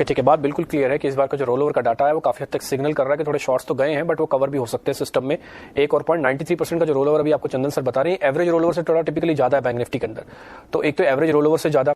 Okay ठीक है, बात बिल्कुल क्लियर है कि इस बार का जो रोल ओवर का डाटा है वो काफी हद तक सिग्नल कर रहा है कि थोड़े शॉर्ट्स तो गए हैं बट वो कवर भी हो सकते हैं सिस्टम में। एक और पॉइंट 93% का जो रोल ओवर अभी आपको चंदन सर बता रहे हैं, एवरेज रोल ओवर से थोड़ा टिपिकली ज्यादा है बैंक निफ्टी के अंदर। तो एक तो एवरेज रोल ओवर से ज्यादा,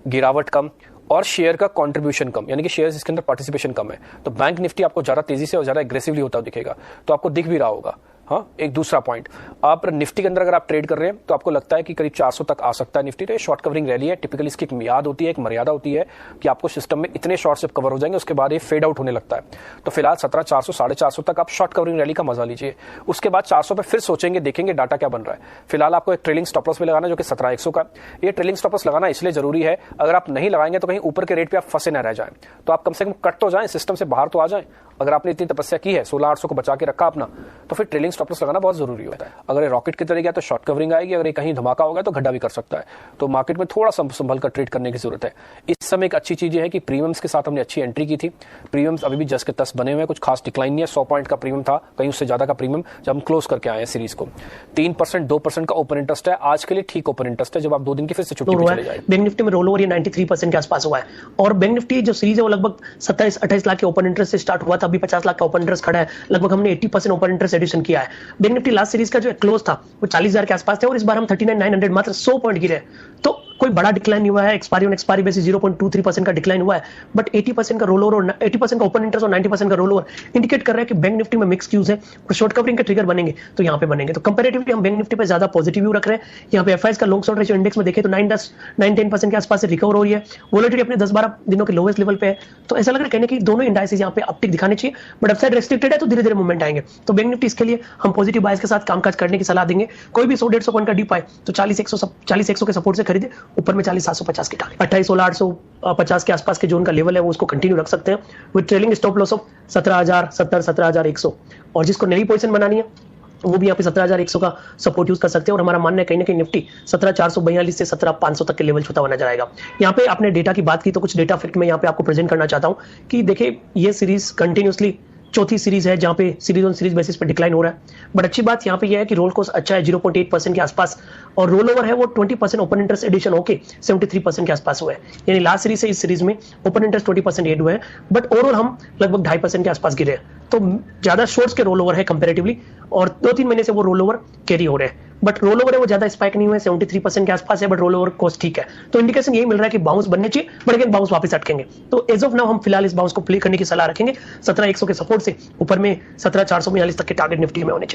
गिरावट कम और शेयर का कंट्रीब्यूशन कम, यानी कि शेयर्स इसके अंदर पार्टिसिपेशन कम है। तो बैंक निफ्टी आपको ज्यादा तेजी से और ज्यादा एग्रेसिवली होता दिखेगा, तो आपको दिख भी रहा होगा। हाँ, एक दूसरा पॉइंट, आप निफ्टी के अंदर अगर आप ट्रेड कर रहे हैं तो आपको लगता है कि करीब 400 तक आ सकता है निफ्टी। तो ये शॉर्ट कवरिंग रैली है, टिपिकली इसकी एक मियाद होती है, एक मर्यादा होती है कि आपको सिस्टम में इतने शॉर्ट जब कवर हो जाएंगे उसके बाद ये फेड आउट होने लगता है। तो फिलहाल 17,400 450 तक आप शॉर्ट कवरिंग रैली का मजा लीजिए, उसके बाद 400 पे फिर सोचेंगे, देखेंगे डाटा क्या बन रहा है। फिलहाल आपको एक ट्रेलिंग स्टॉप लॉस भी लगाना जो कि 17,100 का। ये ट्रेलिंग स्टॉप लॉस लगाना इसलिए जरूरी है, अगर आप नहीं लगाएंगे तो कहीं ऊपर के रेट पे आप फंसे न रह जाएं। तो आप कम से कम कट तो जाएं, सिस्टम से बाहर तो आ जाएं। अगर आपने इतनी तपस्या की है, 16,800 को बचा के रखा अपना, तो फिर ट्रेलिंग स्टॉप लॉस लगाना बहुत जरूरी होता है। अगर ये रॉकेट की तरह गया तो शॉर्ट कवरिंग आएगी, अगर ये कहीं धमाका होगा तो गड्ढा भी कर सकता है। तो मार्केट में थोड़ा संभल कर ट्रेड करने की जरूरत है। इस समय एक अच्छी चीज है कि प्रीमियम्स के साथ हमने अच्छी एंट्री की थी। प्रीमियम्स अभी भी जस के तस बने हुए हैं, कुछ खास डिक्लाइन नहीं है। 100 पॉइंट का प्रीमियम था, कहीं उससे ज्यादा का प्रीमियम जब हम क्लोज करके आए हैं सीरीज को। 3% 2% का ओपन इंटरेस्ट है, आज के लिए ठीक ओपन इंटरेस्ट है। जब आप 2 दिन की फिर से छुट्टी पे चले जाए, बैंक निफ्टी में रोल ओवर 93% के आसपास हुआ है और बैंक निफ्टी जो सीरीज है वो लगभग 27-28 लाख के ओपन इंटरेस्ट से स्टार्ट हुआ था, अभी 50 लाख का ओपन इंटरेस्ट खड़ा है। लगभग हमने 80% ओपन इंटरेस्ट एडिशन किया है। बैंक निफ्टी लास्ट सीरीज का जो क्लोज था वो 40,000 के आसपास थे और इस बार हम 39,900, मात्र 100 पॉइंट गिरे। तो कोई बड़ा डिक्लाइन नहीं हुआ है। एक्सपायरी ऑन एक्सपायरी बेसिस 0.23% का डिक्लाइन हुआ है, बट 80% का रोल ओवर और 80% का ओपन इंटरेस्ट और 90% का रोल ओवर इंडिकेट कर रहा है कि बैंक निफ्टी में मिक्स क्यूज है और शॉर्ट कवरिंग के ट्रिगर बनेंगे तो यहाँ पे बनेंगे। तो कंपैरेटिवली हम बैंक निफ्टी पे ज्यादा पॉजिटिव व्यू रख रहे हैं। यहाँ पे एफआईएस का लॉन्ग शॉर्ट रेशियो इंडेक्स में देखें तो 9-10% के आसपास से रिकवर हो रही है। वोलेटिलिटी अपने 10-12 दिनों के लोवेस्ट लेवल पे है। तो ऐसा लग रहा है कहने की दोनों इंडाइसेस यहाँ पे अपटिक दिखाने चाहिए, बट अपसाइड रेस्ट्रिक्टेड है तो धीरे धीरे मूवमेंट आएंगे। तो बैंक निफ्टी इसके लिए हम पॉजिटिव बायस के साथ कामकाज करने की सलाह देंगे। कोई भी 100-150 पॉइंट का डीप आए तो 40-100 के सपोर्ट से खरीदे, ऊपर में 40-750 की टारगेट, 28-16-850 के आसपास के जोन का लेवल है वो उसको कंटिन्यू रख सकते हैं with trailing stop loss of 17,000, 17,100। और जिसको नई पोजीशन बनानी है वो भी यहाँ पे 17,100 का सपोर्ट यूज कर सकते हैं। और हमारा मानना है कहीं ना कहीं निफ्टी 17,442 से 17,500 तक के लेवल छूता हुआ नजर आएगा। यहाँ पे आपने डेटा की बात की तो कुछ डेटा फैक्ट में यहाँ पे आपको प्रेजेंट करना चाहता हूँ कि देखिए ये सीरीज कंटिन्यूसली चौथी सीरीज है जहां पे सीरीज ऑन सीरीज बेसिस पे डिक्लाइन हो रहा है। बट अच्छी बात यहां पे यह है कि रोल कॉस्ट अच्छा है 0.8% के आसपास और रोल ओवर है वो 20% ओपन इंटरेस्ट एडिशन होके 73% के आसपास हुआ है। यानी लास्ट सीरीज से इस सीरीज में ओपन इंटरेस्ट 20% एड हुआ है, बट ओवरऑल हम लगभग 2.5% के आसपास गिरे हैं। तो ज्यादा शॉर्ट्स के रोल ओवर है कंपेरेटिवली और 2-3 महीने से वो रोल ओवर कैरी हो रहे हैं। बट रोल ओवर है वो ज्यादा स्पाइक नहीं हुआ है, 73% के आसपास है, बट रोल ओवर कॉस्ट ठीक है। तो इंडिकेशन यही मिल रहा है कि बाउंस बनने चाहिए, बट अगेन बाउंस वापस अटकेंगे। तो एज ऑफ नाउ हम फिलहाल इस बाउंस को प्ले करने की सलाह रखेंगे। 17,100 के सपोर्ट से ऊपर में 17,442 तक के टारगेट निफ्टी में होने चाहिए।